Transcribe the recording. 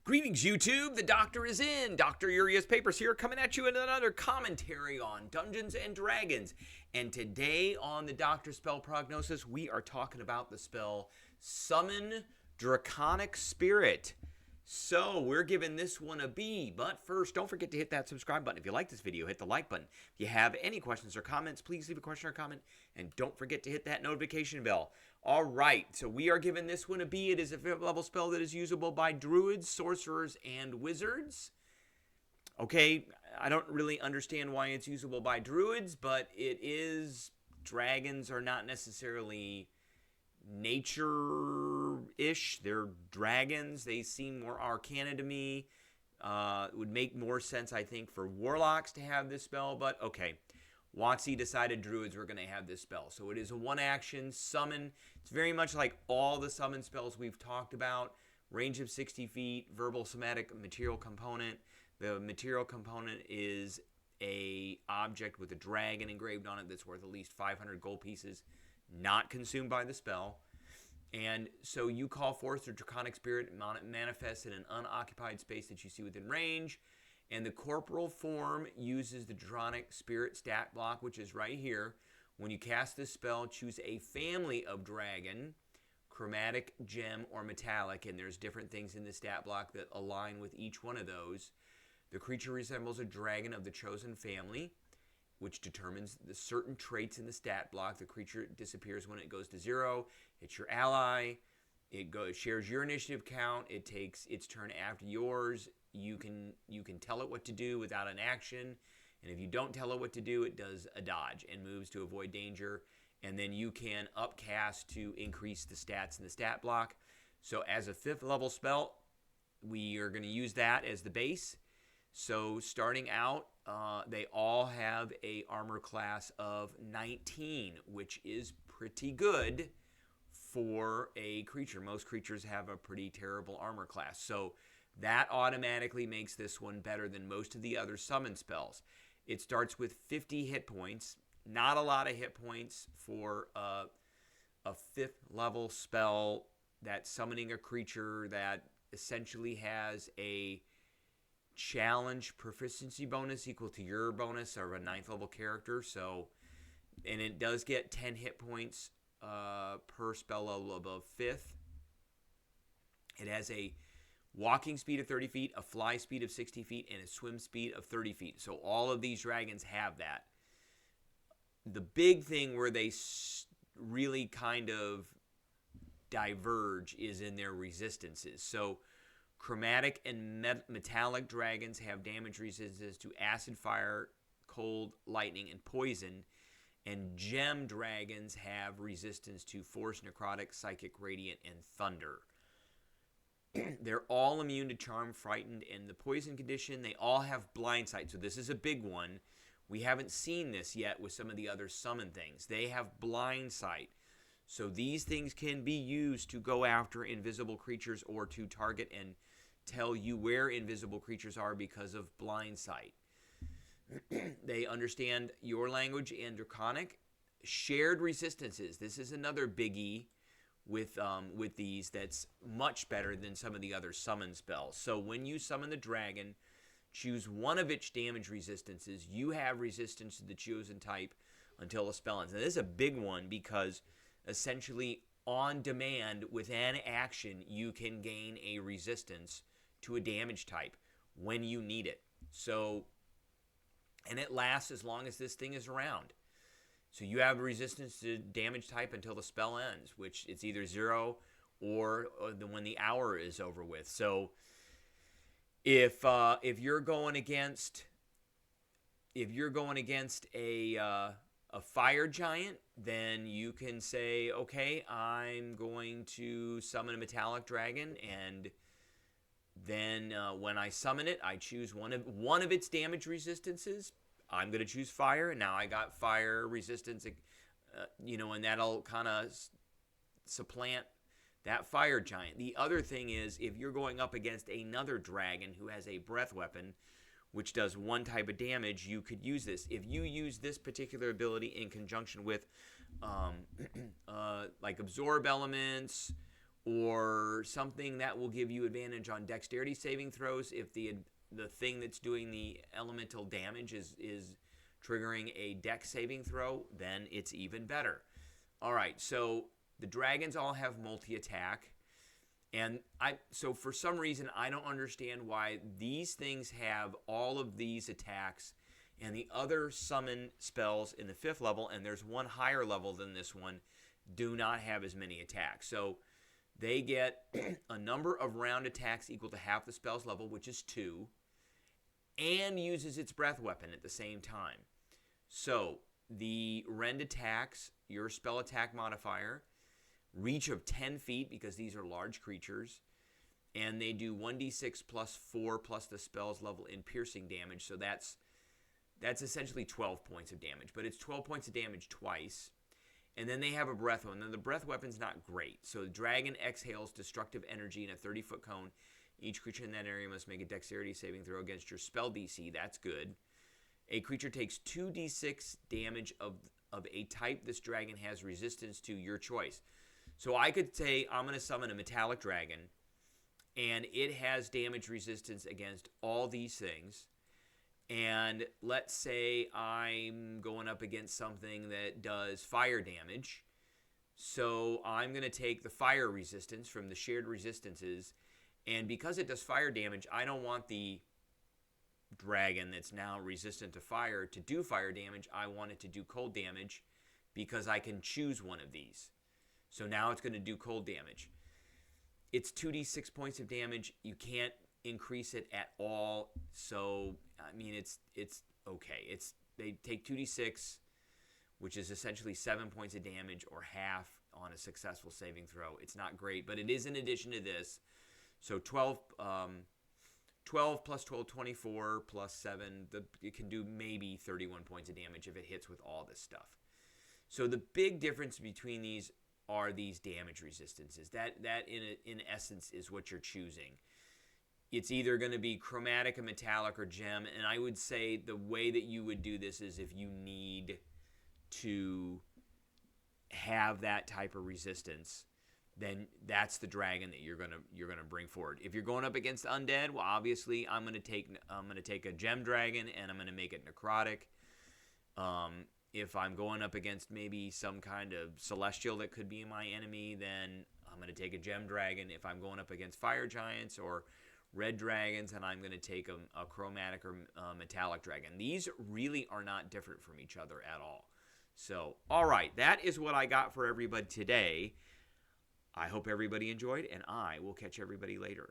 Greetings, YouTube. The Doctor is in. Dr. Urias Papers here, coming at you in another commentary on Dungeons and Dragons. And today on the Doctor Spell Prognosis, we are talking about the spell Summon Draconic Spirit. So we're giving this one a B. But first, don't forget to hit that subscribe button. If you like this video, hit the like button. If you have any questions or comments, please leave a question or comment. And don't forget to hit that notification bell. All right, so we are giving this one a B. It is a 5th level spell that is usable by druids, sorcerers, and wizards. Okay, I don't really understand why it's usable by druids, but it is. Dragons are not necessarily nature-ish. They're dragons. They seem more arcana to me. It would make more sense, I think, for warlocks to have this spell, but okay. WotC decided druids were going to have this spell. So it is a one-action summon. It's very much like all the summon spells we've talked about. Range of 60 feet, verbal, somatic, material component. The material component is a object with a dragon engraved on it that's worth at least 500 gold pieces, not consumed by the spell. And so you call forth the Draconic Spirit, manifests in an unoccupied space that you see within range. And the corporal form uses the Draconic Spirit stat block, which is right here. When you cast this spell, choose a family of dragon, chromatic, gem, or metallic. And there's different things in the stat block that align with each one of those. The creature resembles a dragon of the chosen family, which determines the certain traits in the stat block. The creature disappears when it goes to 0. It's your ally. It shares your initiative count. It takes its turn after yours. You can tell it what to do without an action, and if you don't tell it what to do, it does a dodge and moves to avoid danger, and then you can upcast to increase the stats in the stat block. So as a 5th level spell, we are going to use that as the base. So starting out, they all have a armor class of 19, which is pretty good for a creature. Most creatures have a pretty terrible armor class. So that automatically makes this one better than most of the other summon spells. It starts with 50 hit points. Not a lot of hit points for a 5th level spell that's summoning a creature that essentially has a challenge proficiency bonus equal to your bonus of a 9th level character. So, and it does get 10 hit points per spell level above 5th. It has a walking speed of 30 feet, a fly speed of 60 feet, and a swim speed of 30 feet. So all of these dragons have that. The big thing where they really kind of diverge is in their resistances. So chromatic and metallic dragons have damage resistance to acid, fire, cold, lightning, and poison. And gem dragons have resistance to force, necrotic, psychic, radiant, and thunder. They're all immune to charm, frightened, and the poison condition. They all have blind sight, so this is a big one. We haven't seen this yet with some of the other summon things. They have blind sight, so these things can be used to go after invisible creatures or to target and tell you where invisible creatures are because of blind sight. They understand your language and Draconic. Shared resistances. This is another biggie with these that's much better than some of the other summon spells. So when you summon the dragon, choose one of its damage resistances. You have resistance to the chosen type until the spell ends. And this is a big one because essentially on demand with an action, you can gain a resistance to a damage type when you need it. So, and it lasts as long as this thing is around. So you have resistance to damage type until the spell ends, which it's either 0 or when the hour is over with. So if you're going against a fire giant, then you can say, okay, I'm going to summon a metallic dragon, and then when I summon it, I choose one of its damage resistances. I'm going to choose fire, and now I got fire resistance, and that'll kind of supplant that fire giant. The other thing is, if you're going up against another dragon who has a breath weapon, which does one type of damage, you could use this. If you use this particular ability in conjunction with like absorb elements or something that will give you advantage on dexterity saving throws if the thing that's doing the elemental damage is triggering a dex saving throw, then it's even better. All right, so the dragons all have multi-attack. And so for some reason, I don't understand why these things have all of these attacks and the other summon spells in the 5th level, and there's one higher level than this one, do not have as many attacks. So they get a number of round attacks equal to half the spell's level, which is 2, and uses its breath weapon at the same time. So the rend attacks, your spell attack modifier, reach of 10 feet because these are large creatures, and they do 1d6 plus 4 plus the spell's level in piercing damage. So that's essentially 12 points of damage, but it's 12 points of damage twice. And then they have a breath weapon. Now the breath weapon's not great. So the dragon exhales destructive energy in a 30-foot cone. Each creature in that area must make a dexterity saving throw against your spell DC. That's good. A creature takes 2d6 damage of a type this dragon has resistance to, your choice. So I could say I'm going to summon a metallic dragon, and it has damage resistance against all these things. And let's say I'm going up against something that does fire damage. So I'm going to take the fire resistance from the shared resistances. And because it does fire damage, I don't want the dragon that's now resistant to fire to do fire damage. I want it to do cold damage because I can choose one of these. So now it's going to do cold damage. It's 2d6 points of damage. You can't increase it at all. So I mean, it's okay. They take 2d6, which is essentially 7 points of damage or half on a successful saving throw. It's not great, but it is in addition to this. So 12 plus 12, 24 plus 7. It can do maybe 31 points of damage if it hits with all this stuff. So the big difference between these are these damage resistances. That in essence is what you're choosing. It's either going to be chromatic, a metallic, or gem. And I would say the way that you would do this is if you need to have that type of resistance, then that's the dragon that you're gonna bring forward. If you're going up against undead, well, obviously I'm gonna take a gem dragon and I'm gonna make it necrotic. If I'm going up against maybe some kind of celestial that could be my enemy, then I'm gonna take a gem dragon. If I'm going up against fire giants or red dragons, and I'm going to take a chromatic or metallic dragon. These really are not different from each other at all. So, all right, that is what I got for everybody today. I hope everybody enjoyed, and I will catch everybody later.